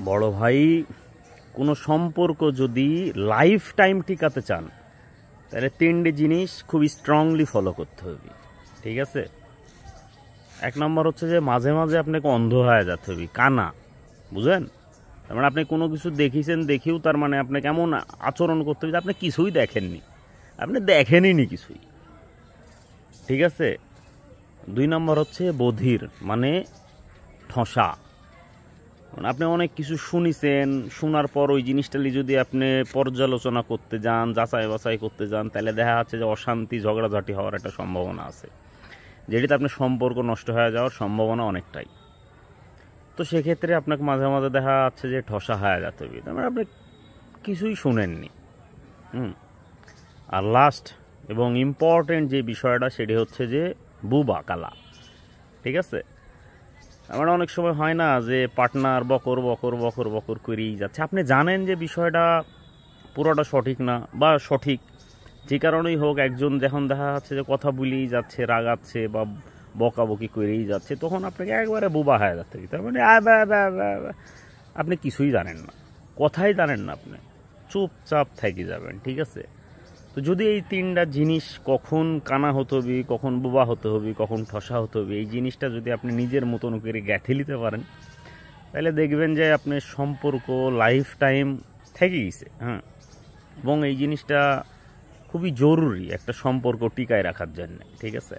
বড় ভাই, কোনো সম্পর্ক যদি লাইফ টাইম টিকাতে চান তাহলে তিনটি জিনিস খুব স্ট্রংলি ফলো করতে হবে। ঠিক আছে? এক নম্বর হচ্ছে যে মাঝে মাঝে আপনাকে অন্ধ হয়ে যেতে হবে, কানা, বুঝেন? তার মানে আপনি কোনো কিছু দেখিছেন, দেখেও তার মানে আপনাকে এমন আচরণ করতে হবে যে আপনি কিছুই দেখেননি, আপনি দেখেনই কিছুই। ঠিক আছে? 2 নম্বর হচ্ছে বধির, মানে ঠসা। আপনি অনেক কিছু শুনিছেন, শোনার পর ওই জিনিসটা যদি আপনি পর্যালোচনা করতে যান, যাচাই বাছাই করতে যান, তাহলে দেখা যাচ্ছে যে অশান্তি, ঝগড়াঝাটি হওয়ার একটা সম্ভাবনা আছে, যেটিতে আপনার সম্পর্ক নষ্ট হয়ে যাওয়ার সম্ভাবনা অনেকটাই। তো সেক্ষেত্রে আপনাকে মাঝে মাঝে দেখা যাচ্ছে যে ঠসা হয়ে যেতে হবে, তার মানে আপনি কিছুই শুনেননি। আর লাস্ট এবং ইম্পর্টেন্ট যে বিষয়টা, সেটি হচ্ছে যে বুবা কালা। ঠিক আছে? আমার অনেক সময় হয় না যে পার্টনার বকর বকর বকর বকর করেই যাচ্ছে, আপনি জানেন যে বিষয়টা পুরোটা সঠিক না বা সঠিক, যে কারণেই হোক, একজন যখন দেখা যাচ্ছে যে কথা বলেই যাচ্ছে, রাগাচ্ছে বা বকাবকি করেই যাচ্ছে, তখন আপনাকে একবারে বোবা হয়ে যাচ্ছে। তার মানে আপনি কিছুই জানেন না, কথাই জানেন না, আপনি চুপচাপ থেকে যাবেন। ঠিক আছে? তো যদি এই তিনটা জিনিস, কখন কানা হতে হবে, কখন বোবা হতে হবে, কখন ঠসা হতে হবে, এই জিনিসটা যদি আপনি নিজের মতন করে গেঁথে নিতে পারেন, তাহলে দেখবেন যে আপনার সম্পর্ক লাইফ টাইম থেকে গেছে। হ্যাঁ, এবং এই জিনিসটা খুবই জরুরি একটা সম্পর্ক টিকায় রাখার জন্য। ঠিক আছে?